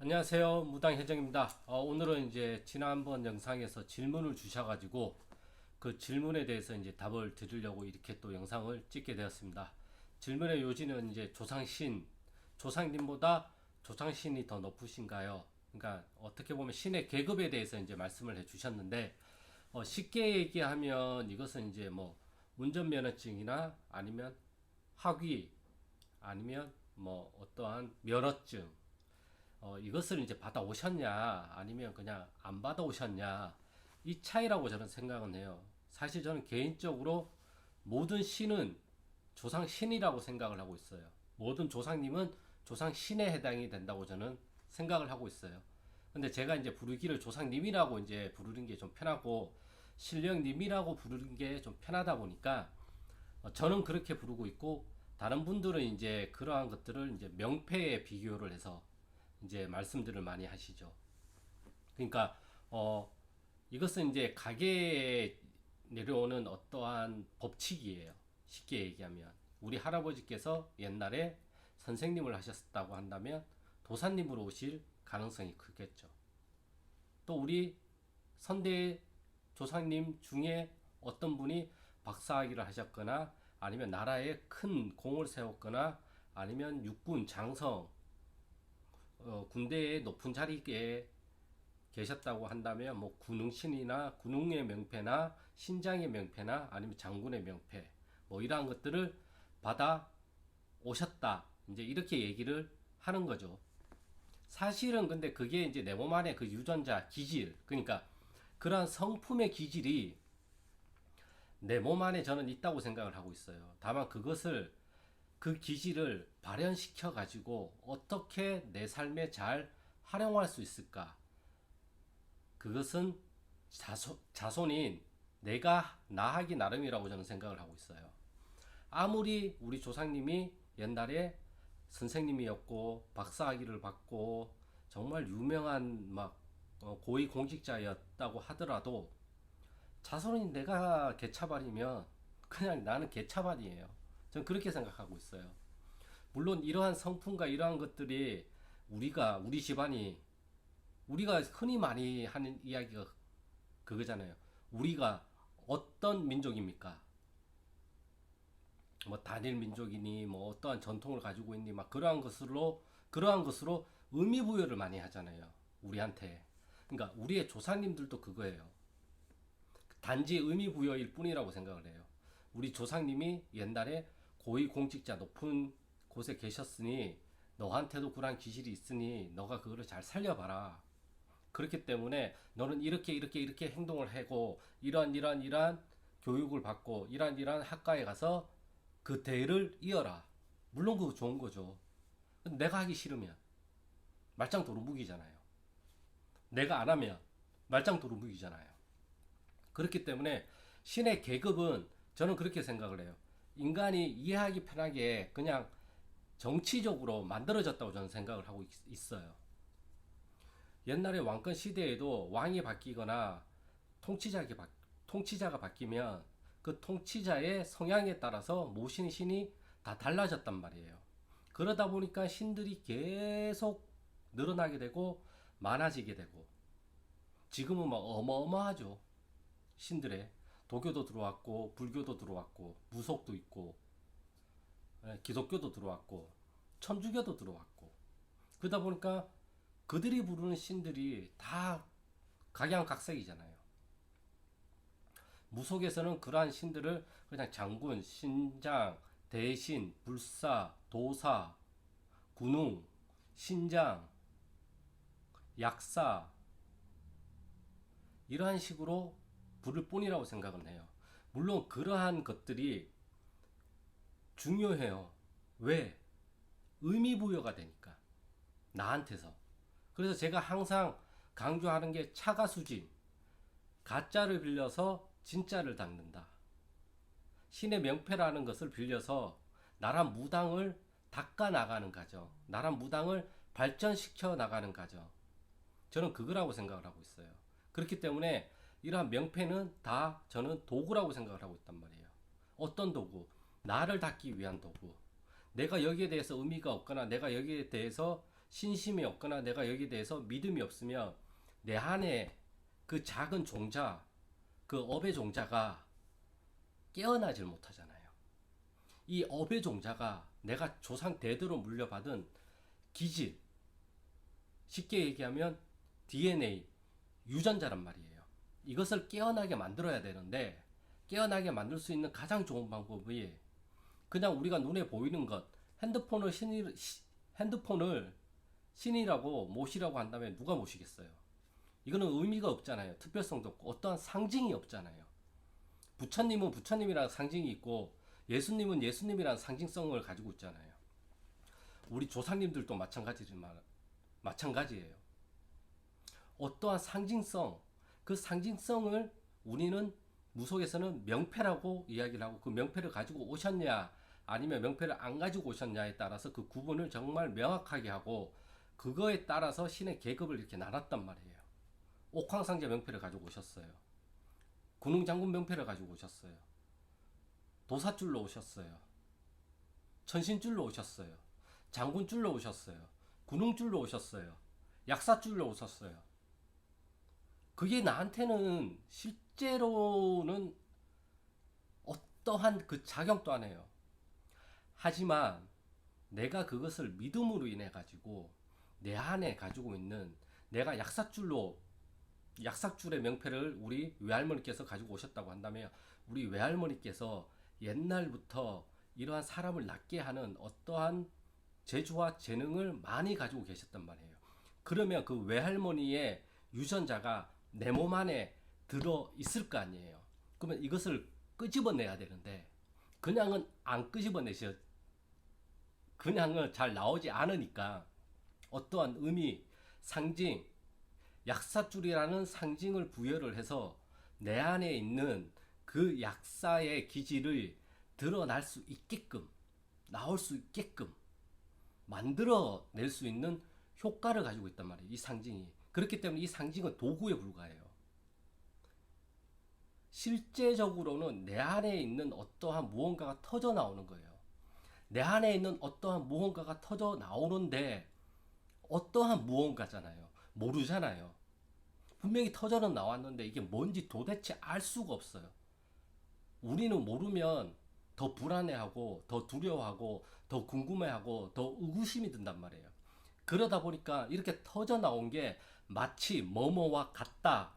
안녕하세요. 무당혜정입니다. 오늘은 이제 지난번 영상에서 질문을 주셔가지고 그 질문에 대해서 이제 답을 드리려고 이렇게 또 영상을 찍게 되었습니다. 질문의 요지는 이제 조상신, 조상님보다 조상신이 더 높으신가요? 그러니까 어떻게 보면 신의 계급에 대해서 이제 말씀을 해주셨는데 쉽게 얘기하면 이것은 이제 뭐 운전면허증이나 아니면 학위 아니면 뭐 어떠한 면허증 이것을 이제 받아 오셨냐, 아니면 그냥 안 받아 오셨냐, 이 차이라고 저는 생각은 해요. 사실 저는 개인적으로 모든 신은 조상신이라고 생각을 하고 있어요. 모든 조상님은 조상신에 해당이 된다고 저는 생각을 하고 있어요. 근데 제가 이제 부르기를 조상님이라고 이제 부르는 게 좀 편하고, 신령님이라고 부르는 게 좀 편하다 보니까 저는 그렇게 부르고 있고, 다른 분들은 이제 그러한 것들을 이제 명패에 비교를 해서 이제 말씀들을 많이 하시죠. 그러니까 이것은 이제 가계에 내려오는 어떠한 법칙이에요. 쉽게 얘기하면 우리 할아버지께서 옛날에 선생님을 하셨다고 한다면 도사님으로 오실 가능성이 크겠죠. 또 우리 선대 조상님 중에 어떤 분이 박사학위를 하셨거나 아니면 나라에 큰 공을 세웠거나 아니면 육군 장성 군대의 높은 자리에 계셨다고 한다면 뭐 군웅신이나 군웅의 명패나 신장의 명패나 아니면 장군의 명패 뭐 이러한 것들을 받아 오셨다, 이제 이렇게 얘기를 하는 거죠. 사실은 근데 그게 이제 내 몸 안에 그 유전자 기질, 그러니까 그러한 성품의 기질이 내 몸 안에 저는 있다고 생각을 하고 있어요. 다만 그것을, 그 기질을 발현시켜 가지고 어떻게 내 삶에 잘 활용할 수 있을까? 그것은 자손인 내가 나 하기 나름이라고 저는 생각을 하고 있어요. 아무리 우리 조상님이 옛날에 선생님이었고 박사학위를 받고 정말 유명한 막 고위 공직자였다고 하더라도 자손인 내가 개차반이면 그냥 나는 개차반이에요. 저는 그렇게 생각하고 있어요. 물론 이러한 성품과 이러한 것들이 우리 집안이, 우리가 흔히 많이 하는 이야기가 그거잖아요. 우리가 어떤 민족입니까? 뭐 단일 민족이니 뭐 어떠한 전통을 가지고 있니 막 그러한 것으로 의미 부여를 많이 하잖아요. 우리한테. 그러니까 우리의 조상님들도 그거예요. 단지 의미 부여일 뿐이라고 생각을 해요. 우리 조상님이 옛날에 고위 공직자 높은 곳에 계셨으니 너한테도 그러한 기질이 있으니 너가 그거를 잘 살려봐라. 그렇기 때문에 너는 이렇게 행동을 하고 이러한 교육을 받고 이러한 학과에 가서 그 대를 이어라. 물론 그거 좋은 거죠. 내가 하기 싫으면 말짱 도루묵이잖아요. 내가 안 하면 말짱 도루묵이잖아요. 그렇기 때문에 신의 계급은 저는 그렇게 생각을 해요. 인간이 이해하기 편하게 그냥 정치적으로 만들어졌다고 저는 생각을 하고 있어요. 옛날에 왕권 시대에도 왕이 바뀌거나 통치자가, 통치자가 바뀌면 그 통치자의 성향에 따라서 모신 신이 다 달라졌단 말이에요. 그러다 보니까 신들이 계속 늘어나게 되고 많아지게 되고, 지금은 막 어마어마하죠. 신들의 도교도 들어왔고 불교도 들어왔고 무속도 있고 기독교도 들어왔고 천주교도 들어왔고, 그러다 보니까 그들이 부르는 신들이 다 각양각색이잖아요. 무속에서는 그러한 신들을 그냥 장군, 신장, 대신, 불사, 도사, 군웅, 신장, 약사 이러한 식으로 부를 뿐이라고 생각은 해요. 물론 그러한 것들이 중요해요. 왜? 의미 부여가 되니까. 나한테서. 그래서 제가 항상 강조하는 게 차가수진. 가짜를 빌려서 진짜를 닦는다. 신의 명패라는 것을 빌려서 나란 무당을 닦아 나가는 과정, 나란 무당을 발전시켜 나가는 과정. 저는 그거라고 생각을 하고 있어요. 그렇기 때문에 이러한 명패는 다 저는 도구라고 생각을 하고 있단 말이에요. 어떤 도구? 나를 닦기 위한 도구. 내가 여기에 대해서 의미가 없거나 내가 여기에 대해서 신심이 없거나 내가 여기에 대해서 믿음이 없으면 내 안에 그 작은 종자, 그 업의 종자가 깨어나질 못하잖아요. 이 업의 종자가 내가 조상 대대로 물려받은 기질, 쉽게 얘기하면 DNA, 유전자란 말이에요. 이것을 깨어나게 만들어야 되는데, 깨어나게 만들 수 있는 가장 좋은 방법이 그냥 우리가 눈에 보이는 것, 핸드폰을 신이라고 모시라고 한다면 누가 모시겠어요? 이거는 의미가 없잖아요. 특별성도 없고 어떠한 상징이 없잖아요. 부처님은 부처님이라는 상징이 있고 예수님은 예수님이라는 상징성을 가지고 있잖아요. 우리 조상님들도 마찬가지예요. 어떠한 상징성, 그 상징성을 우리는 무속에서는 명패라고 이야기를 하고, 그 명패를 가지고 오셨냐 아니면 명패를 안 가지고 오셨냐에 따라서 그 구분을 정말 명확하게 하고, 그거에 따라서 신의 계급을 이렇게 나눴단 말이에요. 옥황상제 명패를 가지고 오셨어요. 군웅장군 명패를 가지고 오셨어요. 도사줄로 오셨어요. 천신줄로 오셨어요. 장군줄로 오셨어요. 군웅줄로 오셨어요. 약사줄로 오셨어요. 그게 나한테는 실제로는 어떠한 그 작용도 안 해요. 하지만 내가 그것을 믿음으로 인해 가지고 내 안에 가지고 있는, 내가 약삭줄의 명패를 우리 외할머니께서 가지고 오셨다고 한다면, 우리 외할머니께서 옛날부터 이러한 사람을 낫게 하는 어떠한 재주와 재능을 많이 가지고 계셨단 말이에요. 그러면 그 외할머니의 유전자가 내 몸 안에 들어 있을 거 아니에요. 그러면 이것을 끄집어내야 되는데, 그냥은 안 끄집어내셔. 그냥은 잘 나오지 않으니까 어떠한 의미, 상징, 약사줄이라는 상징을 부여를 해서 내 안에 있는 그 약사의 기질을 드러날 수 있게끔, 나올 수 있게끔 만들어낼 수 있는 효과를 가지고 있단 말이에요. 이 상징이. 그렇기 때문에 이 상징은 도구에 불과해요. 실제적으로는 내 안에 있는 어떠한 무언가가 터져 나오는 거예요. 내 안에 있는 어떠한 무언가가 터져 나오는데, 어떠한 무언가잖아요. 모르잖아요. 분명히 터져는 나왔는데 이게 뭔지 도대체 알 수가 없어요. 우리는 모르면 더 불안해하고, 더 두려워하고, 더 궁금해하고, 더 의구심이 든단 말이에요. 그러다 보니까 이렇게 터져 나온 게 마치 뭐뭐와 같다,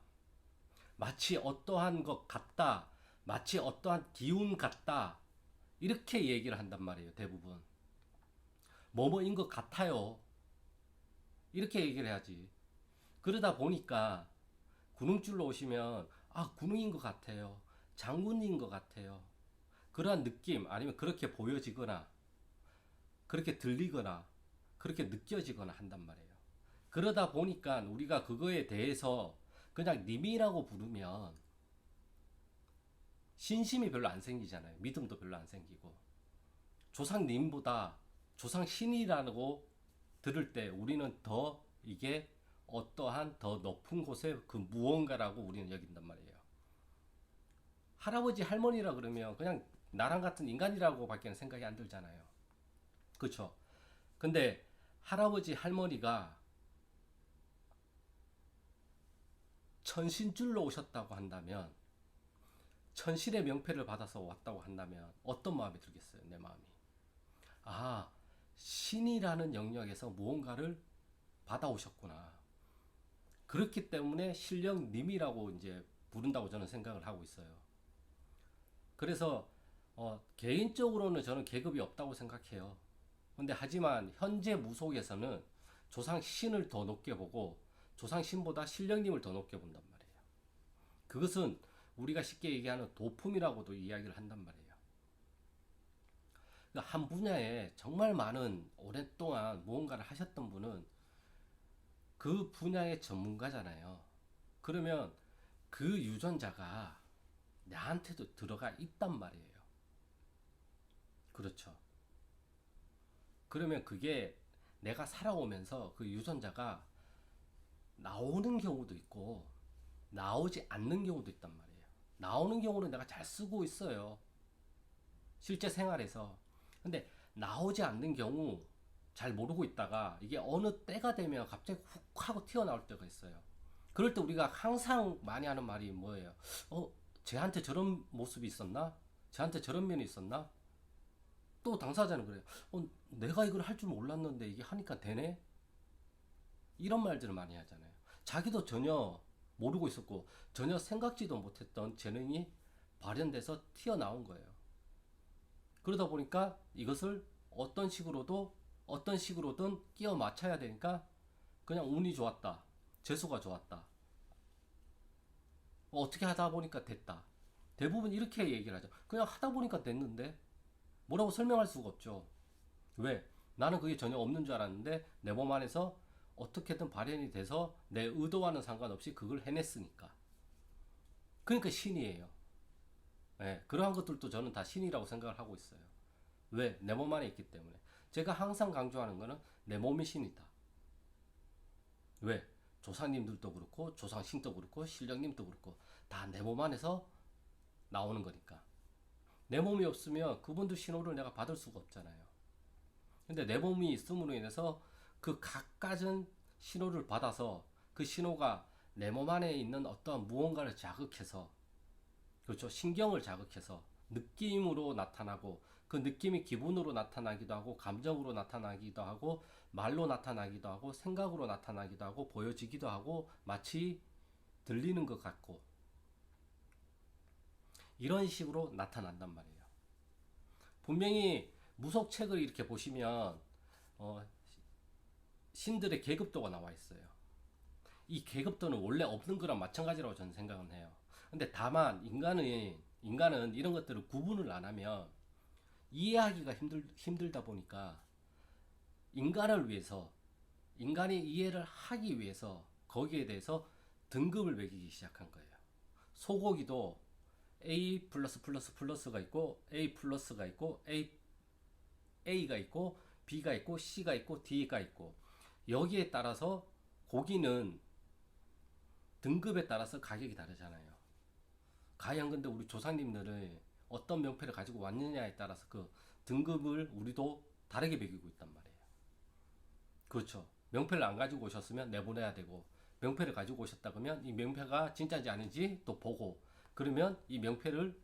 마치 어떠한 것 같다, 마치 어떠한 기운 같다, 이렇게 얘기를 한단 말이에요. 대부분 뭐뭐인 것 같아요, 이렇게 얘기를 해야지. 그러다 보니까 군웅줄로 오시면 군웅인 것 같아요, 장군인 것 같아요, 그러한 느낌, 아니면 그렇게 보여지거나 그렇게 들리거나 그렇게 느껴지거나 한단 말이에요. 그러다 보니까 우리가 그거에 대해서 그냥 님이라고 부르면 신심이 별로 안 생기잖아요. 믿음도 별로 안 생기고. 조상님보다 조상신이라고 들을 때 우리는 더 이게 어떠한 더 높은 곳의 그 무언가라고 우리는 여긴단 말이에요. 할아버지 할머니라 그러면 그냥 나랑 같은 인간이라고 밖에 생각이 안 들잖아요. 그렇죠? 근데 할아버지 할머니가 천신줄로 오셨다고 한다면, 천신의 명패를 받아서 왔다고 한다면 어떤 마음이 들겠어요? 내 마음이. 신이라는 영역에서 무언가를 받아오셨구나. 그렇기 때문에 신령님이라고 이제 부른다고 저는 생각을 하고 있어요. 그래서 개인적으로는 저는 계급이 없다고 생각해요. 근데 하지만 현재 무속에서는 조상신을 더 높게 보고 조상신보다 신령님을 더 높게 본단 말이에요. 그것은 우리가 쉽게 얘기하는 도품이라고도 이야기를 한단 말이에요. 그러니까 한 분야에 정말 많은 오랫동안 무언가를 하셨던 분은 그 분야의 전문가잖아요. 그러면 그 유전자가 나한테도 들어가 있단 말이에요. 그렇죠. 그러면 그게 내가 살아오면서 그 유전자가 나오는 경우도 있고 나오지 않는 경우도 있단 말이에요. 나오는 경우는 내가 잘 쓰고 있어요, 실제 생활에서. 근데 나오지 않는 경우, 잘 모르고 있다가 이게 어느 때가 되면 갑자기 훅 하고 튀어나올 때가 있어요. 그럴 때 우리가 항상 많이 하는 말이 뭐예요? 쟤한테 저런 모습이 있었나? 쟤한테 저런 면이 있었나? 또 당사자는 그래요. 내가 이걸 할 줄 몰랐는데 이게 하니까 되네? 이런 말들을 많이 하잖아요. 자기도 전혀 모르고 있었고 전혀 생각지도 못했던 재능이 발현돼서 튀어나온 거예요. 그러다 보니까 이것을 어떤 식으로든 끼워 맞춰야 되니까 그냥 운이 좋았다. 재수가 좋았다. 어떻게 하다 보니까 됐다. 대부분 이렇게 얘기를 하죠. 그냥 하다 보니까 됐는데 뭐라고 설명할 수가 없죠. 왜? 나는 그게 전혀 없는 줄 알았는데 내 몸 안에서 어떻게든 발현이 돼서 내 의도와는 상관없이 그걸 해냈으니까. 그러니까 신이에요. 예, 그러한 것들도 저는 다 신이라고 생각을 하고 있어요. 왜? 내 몸 안에 있기 때문에. 제가 항상 강조하는 거는 내 몸이 신이다. 왜? 조상님들도 그렇고 조상신도 그렇고 신령님도 그렇고 다 내 몸 안에서 나오는 거니까. 내 몸이 없으면 그분들 신호를 내가 받을 수가 없잖아요. 근데 내 몸이 있음으로 인해서 그 갖가진 신호를 받아서 그 신호가 내 몸 안에 있는 어떠한 무언가를 자극해서, 그렇죠, 신경을 자극해서 느낌으로 나타나고, 그 느낌이 기분으로 나타나기도 하고 감정으로 나타나기도 하고 말로 나타나기도 하고 생각으로 나타나기도 하고 보여지기도 하고 마치 들리는 것 같고 이런 식으로 나타난단 말이에요. 분명히 무속책을 이렇게 보시면 어, 신들의 계급도가 나와 있어요. 이 계급도는 원래 없는 거랑 마찬가지라고 저는 생각은 해요. 근데 다만 인간은 이런 것들을 구분을 안 하면 이해하기가 힘들다 보니까 인간을 위해서, 인간이 이해를 하기 위해서 거기에 대해서 등급을 매기기 시작한 거예요. 소고기도 A 플러스가 있고 A 플러스가 있고 A가 있고 B가 있고 C가 있고 D가 있고, 여기에 따라서 고기는 등급에 따라서 가격이 다르잖아요. 과연 근데 우리 조상님들은 어떤 명패를 가지고 왔느냐에 따라서 그 등급을 우리도 다르게 매기고 있단 말이에요. 그렇죠. 명패를 안 가지고 오셨으면 내보내야 되고, 명패를 가지고 오셨다 그러면 이 명패가 진짜인지 아닌지 또 보고, 그러면 이 명패를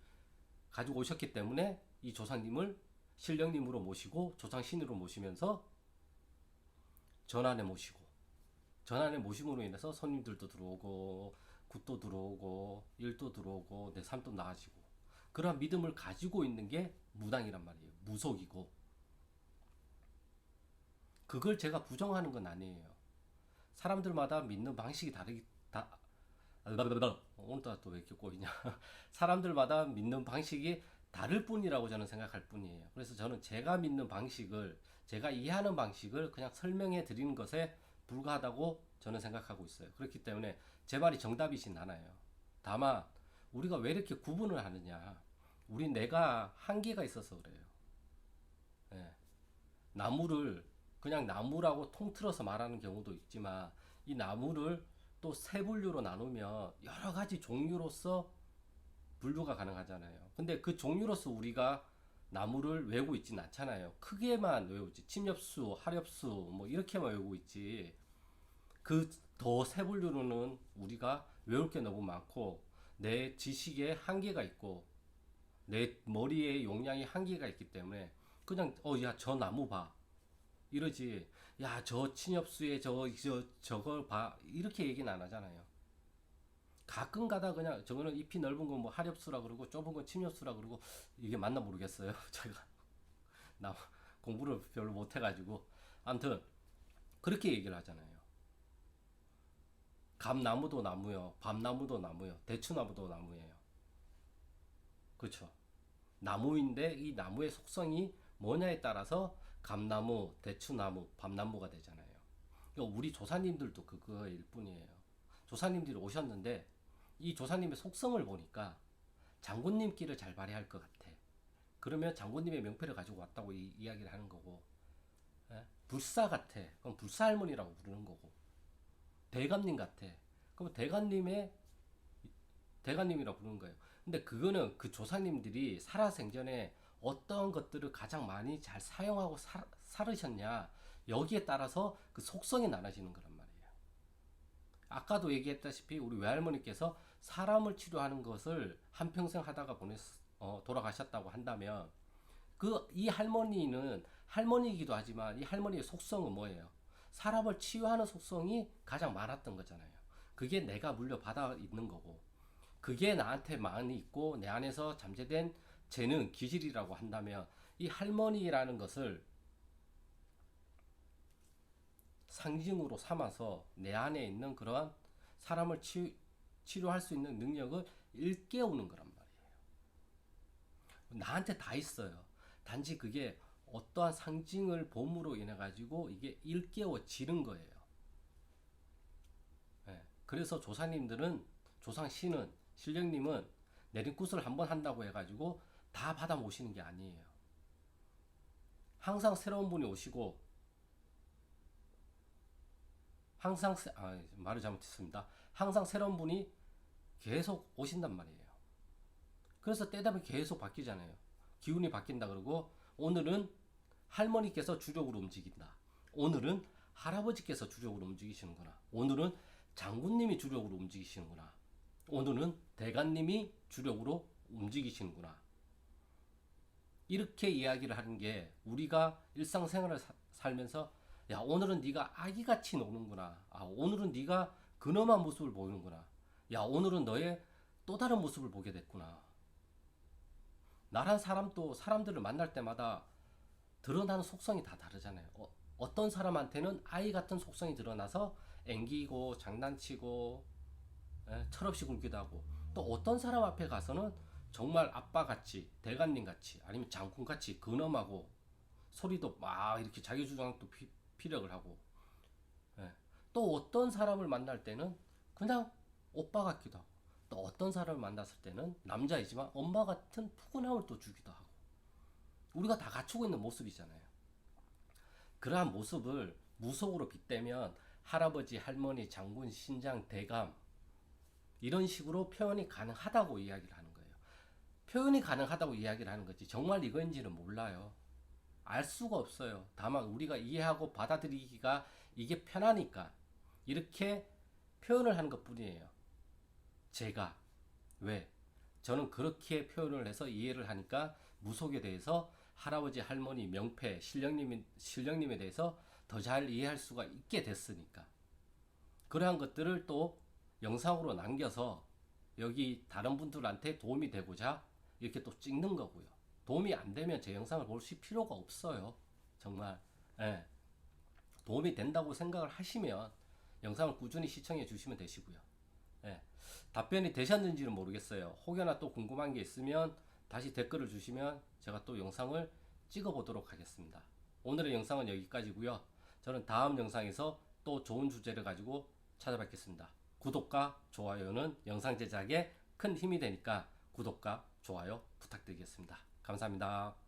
가지고 오셨기 때문에 이 조상님을 신령님으로 모시고 조상신으로 모시면서 전환에 모시고, 전환에 모심으로 인해서 손님들도 들어오고 굿도 들어오고 일도 들어오고 내 삶도 나아지고, 그러한 믿음을 가지고 있는 게 무당이란 말이에요. 무속이고. 그걸 제가 부정하는 건 아니에요. 사람들마다 믿는 방식이 다르기 다 오늘따라 또 왜 이렇게 꼬이냐. 사람들마다 믿는 방식이 다를 뿐이라고 저는 생각할 뿐이에요. 그래서 저는 제가 믿는 방식을, 제가 이해하는 방식을 그냥 설명해 드리는 것에 불과하다고 저는 생각하고 있어요. 그렇기 때문에 제 말이 정답이진 않아요. 다만 우리가 왜 이렇게 구분을 하느냐, 우리 내가 한계가 있어서 그래요. 예. 나무를 그냥 나무라고 통틀어서 말하는 경우도 있지만, 이 나무를 또 세 분류로 나누면 여러 가지 종류로서 분류가 가능하잖아요. 근데 그 종류로서 우리가 나무를 외우고 있지는 않잖아요. 크게만 외우지. 침엽수, 하렵수 뭐 이렇게만 외우고 있지. 그 더 세 분류로는 우리가 외울 게 너무 많고 내 지식에 한계가 있고 내 머리에 용량이 한계가 있기 때문에 그냥 야 저 나무 봐 이러지, 야 저 침엽수에 저걸 봐 이렇게 얘기는 안 하잖아요. 가끔 가다 그냥 저거는 잎이 넓은 건 뭐 하렵수라 그러고 좁은 건 침엽수라 그러고, 이게 맞나 모르겠어요. 제가 나 공부를 별로 못 해가지고 아무튼 그렇게 얘기를 하잖아요. 감나무도 나무요, 밤나무도 나무요, 대추나무도 나무예요. 그렇죠. 나무인데 이 나무의 속성이 뭐냐에 따라서 감나무, 대추나무, 밤나무가 되잖아요. 그러니까 우리 조사님들도 그거일 뿐이에요. 조사님들이 오셨는데 이 조사님의 속성을 보니까 장군님끼를 잘 발휘할 것 같아. 그러면 장군님의 명패를 가지고 왔다고 이야기를 하는 거고, 예? 불사 같아. 그럼 불사 할머니라고 부르는 거고, 대감님 같아. 그럼 대감님이라고 부르는 거예요. 근데 그거는 그 조상님들이 살아생전에 어떤 것들을 가장 많이 잘 사용하고 살으셨냐, 여기에 따라서 그 속성이 나눠지는 거란 말이에요. 아까도 얘기했다시피 우리 외할머니께서 사람을 치료하는 것을 한평생 하다가 돌아가셨다고 한다면 그 이 할머니는 할머니이기도 하지만 이 할머니의 속성은 뭐예요? 사람을 치유하는 속성이 가장 많았던 거잖아요. 그게 내가 물려받아 있는 거고, 그게 나한테 많이 있고 내 안에서 잠재된 재능, 기질이라고 한다면 이 할머니라는 것을 상징으로 삼아서 내 안에 있는 그러한 사람을 치료할 수 있는 능력을 일깨우는 거란 말이에요. 나한테 다 있어요. 단지 그게 어떠한 상징을 봄으로 인해 가지고 이게 일깨워지는 거예요. 예. 그래서 조상님들은, 조상신은, 신령님은 내린굿을 한번 한다고 해가지고 다 받아 모시는 게 아니에요. 항상 새로운 분이 오시고, 말을 잘못했습니다. 항상 새로운 분이 계속 오신단 말이에요. 그래서 때되면 계속 바뀌잖아요. 기운이 바뀐다 그러고, 오늘은 할머니께서 주력으로 움직인다. 오늘은 할아버지께서 주력으로 움직이시는구나. 오늘은 장군님이 주력으로 움직이시는구나. 오늘은 대관님이 주력으로 움직이시는구나. 이렇게 이야기를 하는 게 우리가 일상생활을 살면서 야, 오늘은 네가 아기같이 노는구나. 아, 오늘은 네가 근엄한 모습을 보이는구나. 야, 오늘은 너의 또 다른 모습을 보게 됐구나. 나란 사람도 사람들을 만날 때마다 드러나는 속성이 다 다르잖아요. 어떤 사람한테는 아이 같은 속성이 드러나서 앵기고 장난치고 철없이 굴기도 하고, 또 어떤 사람 앞에 가서는 정말 아빠같이, 대감님같이, 아니면 장군같이 근엄하고 소리도 막 이렇게 자기 주장도 피력을 하고, 또 어떤 사람을 만날 때는 그냥 오빠 같기도 하고, 또 어떤 사람을 만났을 때는 남자이지만 엄마 같은 푸근함을 또 주기도 하고, 우리가 다 갖추고 있는 모습이잖아요. 그러한 모습을 무속으로 빗대면 할아버지, 할머니, 장군, 신장, 대감, 이런 식으로 표현이 가능하다고 이야기를 하는 거예요. 표현이 가능하다고 이야기를 하는 거지 정말 이건지는 몰라요. 알 수가 없어요. 다만 우리가 이해하고 받아들이기가 이게 편하니까 이렇게 표현을 하는 것 뿐이에요. 제가 왜? 저는 그렇게 표현을 해서 이해를 하니까 무속에 대해서 할아버지, 할머니, 명패, 신령님에 대해서 더 잘 이해할 수가 있게 됐으니까. 그러한 것들을 또 영상으로 남겨서 여기 다른 분들한테 도움이 되고자 이렇게 또 찍는 거고요. 도움이 안 되면 제 영상을 보실 필요가 없어요. 정말. 예. 도움이 된다고 생각을 하시면 영상을 꾸준히 시청해 주시면 되시고요. 예. 답변이 되셨는지는 모르겠어요. 혹여나 또 궁금한 게 있으면 다시 댓글을 주시면 제가 또 영상을 찍어 보도록 하겠습니다. 오늘의 영상은 여기까지고요. 저는 다음 영상에서 또 좋은 주제를 가지고 찾아뵙겠습니다. 구독과 좋아요는 영상 제작에 큰 힘이 되니까 구독과 좋아요 부탁드리겠습니다. 감사합니다.